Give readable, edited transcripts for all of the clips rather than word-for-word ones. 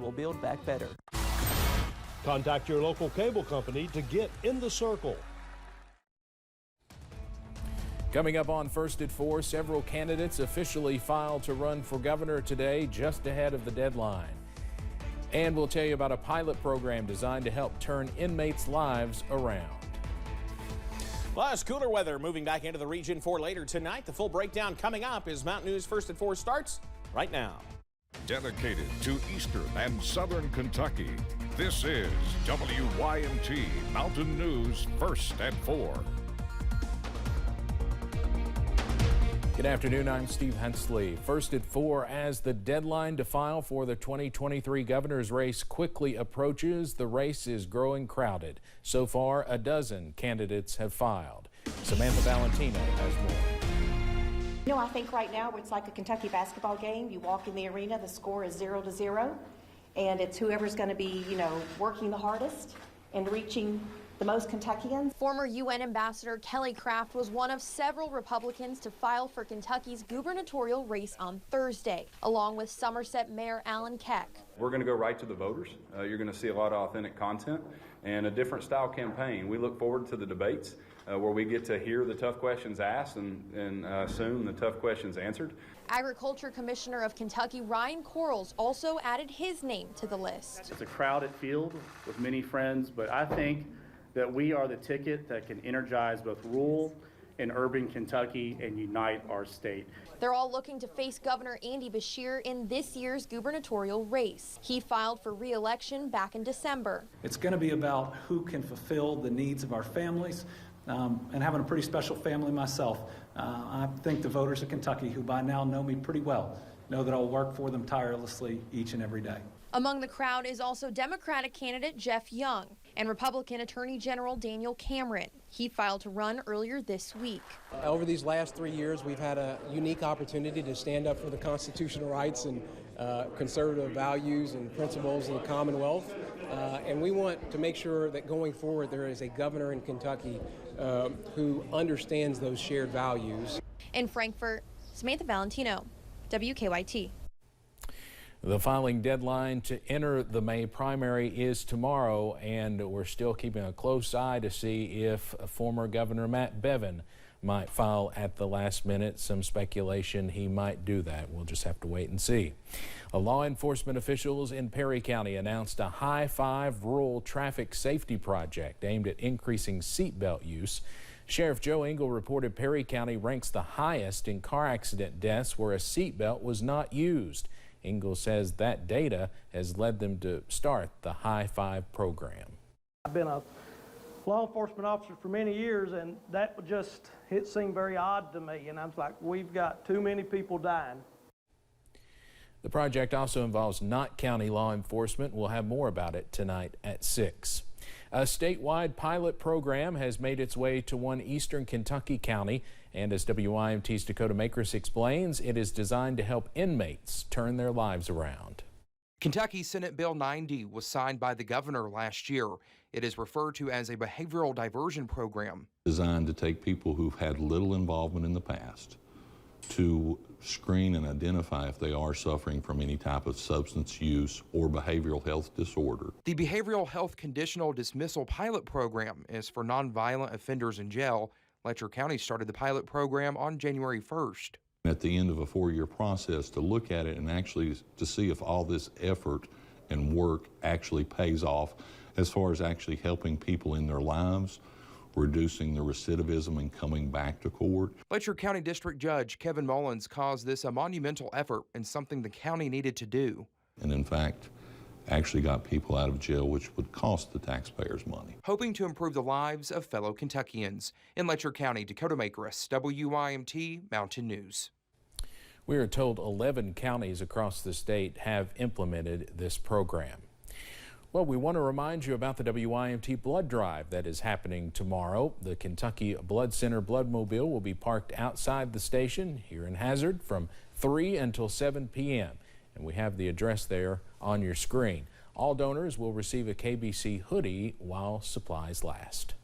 will build back better. Contact your local cable company to get in the circle. Coming up on First at 4, several candidates officially filed to run for governor today, just ahead of the deadline. And we'll tell you about a pilot program designed to help turn inmates' lives around. Plus, cooler weather moving back into the region for later tonight. The full breakdown coming up as Mountain News First at 4 starts right now. Dedicated to Eastern and Southern Kentucky, this is WYMT Mountain News First at 4. Good afternoon, I'm Steve Hensley. First at 4, as the deadline to file for the 2023 governor's race quickly approaches, the race is growing crowded. So far, a dozen candidates have filed. Samantha Valentino has more. I think right now it's like a Kentucky basketball game. You walk in the arena, the score is 0-0, and it's whoever's going to be, working the hardest and reaching the most Kentuckians. Former UN Ambassador Kelly Craft was one of several Republicans to file for Kentucky's gubernatorial race on Thursday, along with Somerset Mayor Alan Keck. We're going to go right to the voters. You're going to see a lot of authentic content and a different style campaign. We look forward to the debates where we get to hear the tough questions asked and soon the tough questions answered. Agriculture Commissioner of Kentucky Ryan Quarles also added his name to the list. It's a crowded field with many friends, but I think that we are the ticket that can energize both rural and urban Kentucky and unite our state. They're all looking to face Governor Andy Beshear in this year's gubernatorial race. He filed for re-election back in December. It's going to be about who can fulfill the needs of our families, and having a pretty special family myself. I think the voters of Kentucky, who by now know me pretty well, know that I'll work for them tirelessly each and every day. Among the crowd is also Democratic candidate Jeff Young and Republican Attorney General Daniel Cameron. He filed to run earlier this week. Over these last 3 years, we've had a unique opportunity to stand up for the constitutional rights and conservative values and principles of the Commonwealth. And we want to make sure that going forward there is a governor in Kentucky who understands those shared values. In Frankfort, Samantha Valentino, WKYT. The filing deadline to enter the May primary is tomorrow, and we're still keeping a close eye to see if former Governor Matt Bevin might file at the last minute. Some speculation he might do that. We'll just have to wait and see. Law enforcement officials in Perry County announced a High Five rural traffic safety project aimed at increasing seatbelt use. Sheriff Joe Engel reported Perry County ranks the highest in car accident deaths where a seatbelt was not used. Engel says that data has led them to start the High Five program. I've been a law enforcement officer for many years, and it seemed very odd to me, and I was like, we've got too many people dying. The project also involves Knott County law enforcement. We'll have more about it tonight at 6. A statewide pilot program has made its way to one eastern Kentucky county, and as WYMT's Dakota Makris explains, it is designed to help inmates turn their lives around. Kentucky Senate Bill 90 was signed by the governor last year. It is referred to as a behavioral diversion program. Designed to take people who've had little involvement in the past to screen and identify if they are suffering from any type of substance use or behavioral health disorder. The Behavioral Health Conditional Dismissal Pilot Program is for nonviolent offenders in jail. Letcher County started the pilot program on January 1st. At the end of a 4-year process to look at it and actually to see if all this effort and work actually pays off as far as actually helping people in their lives, reducing the recidivism and coming back to court. Letcher County District Judge Kevin Mullins calls this a monumental effort and something the county needed to do. And in fact, actually got people out of jail, which would cost the taxpayers money. Hoping to improve the lives of fellow Kentuckians. In Letcher County, Dakota Makris, WYMT Mountain News. We are told 11 counties across the state have implemented this program. Well, we want to remind you about the WYMT blood drive that is happening tomorrow. The Kentucky Blood Center Bloodmobile will be parked outside the station here in Hazard from 3 until 7 p.m. And we have the address there on your screen. All donors will receive a KBC hoodie while supplies last.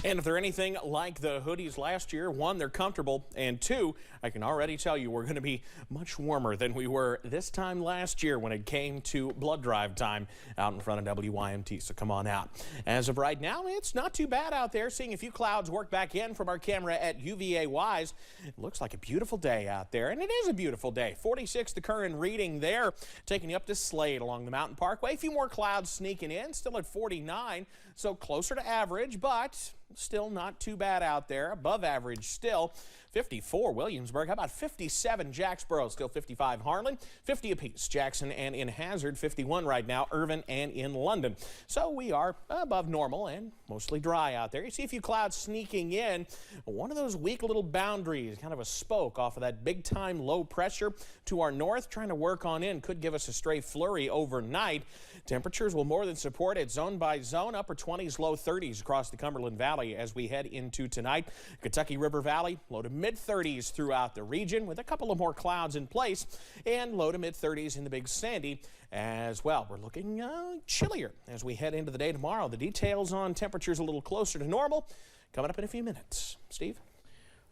And if they're anything like the hoodies last year, one, they're comfortable, and two, I can already tell you we're going to be much warmer than we were this time last year when it came to blood drive time out in front of WYMT. So come on out. As of right now, it's not too bad out there. Seeing a few clouds work back in from our camera at UVA Wise. It looks like a beautiful day out there, and it is a beautiful day. 46 the current reading there, taking you up to Slade along the Mountain Parkway. A few more clouds sneaking in, still at 49, so closer to average, but still not too bad out there. Above average still. 54 Williamsburg. How about 57 Jacksboro? Still 55 Harlan. 50 apiece Jackson and in Hazard. 51 right now Irvin and in London. So we are above normal and mostly dry out there. You see a few clouds sneaking in. One of those weak little boundaries, kind of a spoke off of that big time low pressure to our north, trying to work on in. Could give us a stray flurry overnight. Temperatures will more than support it zone by zone. Upper 20s, low 30s across the Cumberland Valley as we head into tonight. Kentucky River Valley, low to mid-30s throughout the region with a couple of more clouds in place, and low to mid-30s in the Big Sandy as well. We're looking chillier as we head into the day tomorrow. The details on temperatures a little closer to normal coming up in a few minutes. Steve?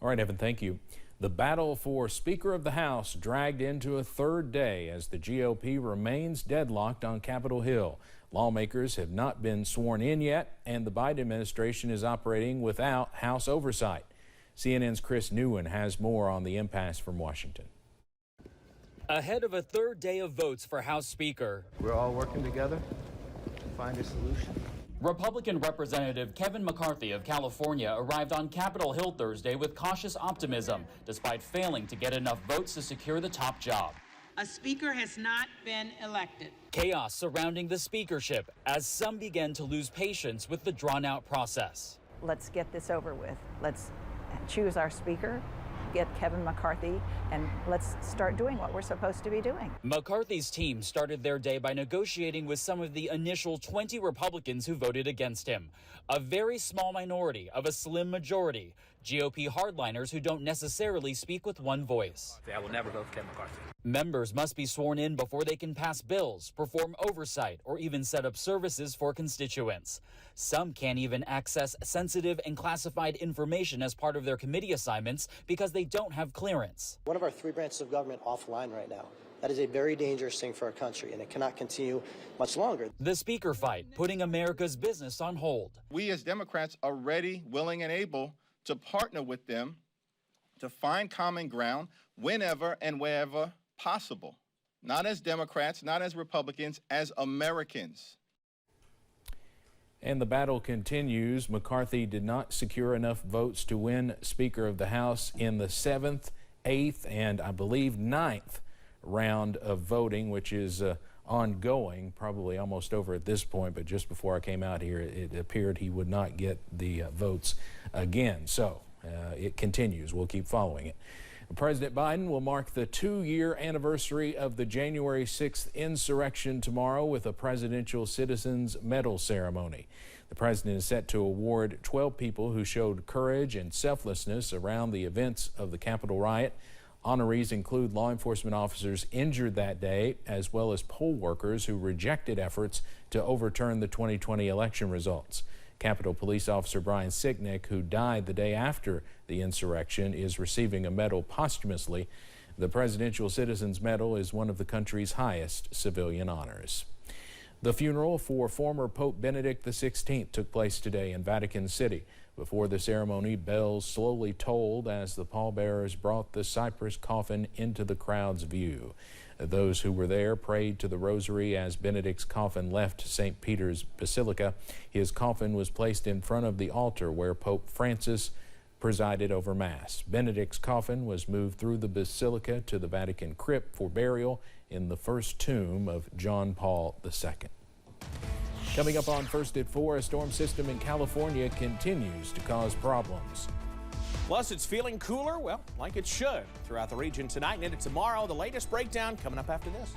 All right, Evan, thank you. The battle for Speaker of the House dragged into a third day as the GOP remains deadlocked on Capitol Hill. Lawmakers have not been sworn in yet, and the Biden administration is operating without House oversight. CNN's Chris Newen has more on the impasse from Washington. Ahead of a third day of votes for House Speaker, we're all working together to find a solution. Republican Representative Kevin McCarthy of California arrived on Capitol Hill Thursday with cautious optimism, despite failing to get enough votes to secure the top job. A speaker has not been elected. Chaos surrounding the speakership as some began to lose patience with the drawn-out process. Let's get this over with. Let's choose our speaker, get Kevin McCarthy, and let's start doing what we're supposed to be doing. McCarthy's team started their day by negotiating with some of the initial 20 Republicans who voted against him. A very small minority of a slim majority. GOP hardliners who don't necessarily speak with one voice. I will never vote for Kevin McCarthy. Members must be sworn in before they can pass bills, perform oversight, or even set up services for constituents. Some can't even access sensitive and classified information as part of their committee assignments because they don't have clearance. One of our three branches of government offline right now. That is a very dangerous thing for our country, and it cannot continue much longer. The speaker fight, putting America's business on hold. We as Democrats are ready, willing, and able to partner with them to find common ground whenever and wherever possible. Not as Democrats, not as Republicans, as Americans. And the battle continues. McCarthy did not secure enough votes to win Speaker of the House in the 7th, 8th, and I believe 9th round of voting, which is ongoing, probably almost over at this point, but just before I came out here, it appeared he would not get the votes again. So it continues. We'll keep following it. President Biden will mark the 2-year anniversary of the January 6th insurrection tomorrow with a Presidential Citizens Medal ceremony. The president is set to award 12 people who showed courage and selflessness around the events of the Capitol riot. Honorees include law enforcement officers injured that day, as well as poll workers who rejected efforts to overturn the 2020 election results. Capitol Police Officer Brian Sicknick, who died the day after the insurrection, is receiving a medal posthumously. The Presidential Citizens Medal is one of the country's highest civilian honors. The funeral for former Pope Benedict XVI took place today in Vatican City. Before the ceremony, bells slowly tolled as the pallbearers brought the cypress coffin into the crowd's view. Those who were there prayed to the rosary as Benedict's coffin left St. Peter's Basilica. His coffin was placed in front of the altar where Pope Francis presided over Mass. Benedict's coffin was moved through the Basilica to the Vatican crypt for burial in the first tomb of John Paul II. Coming up on First at 4, a storm system in California continues to cause problems. Plus, it's feeling cooler, well, like it should, throughout the region tonight and into tomorrow. The latest breakdown coming up after this.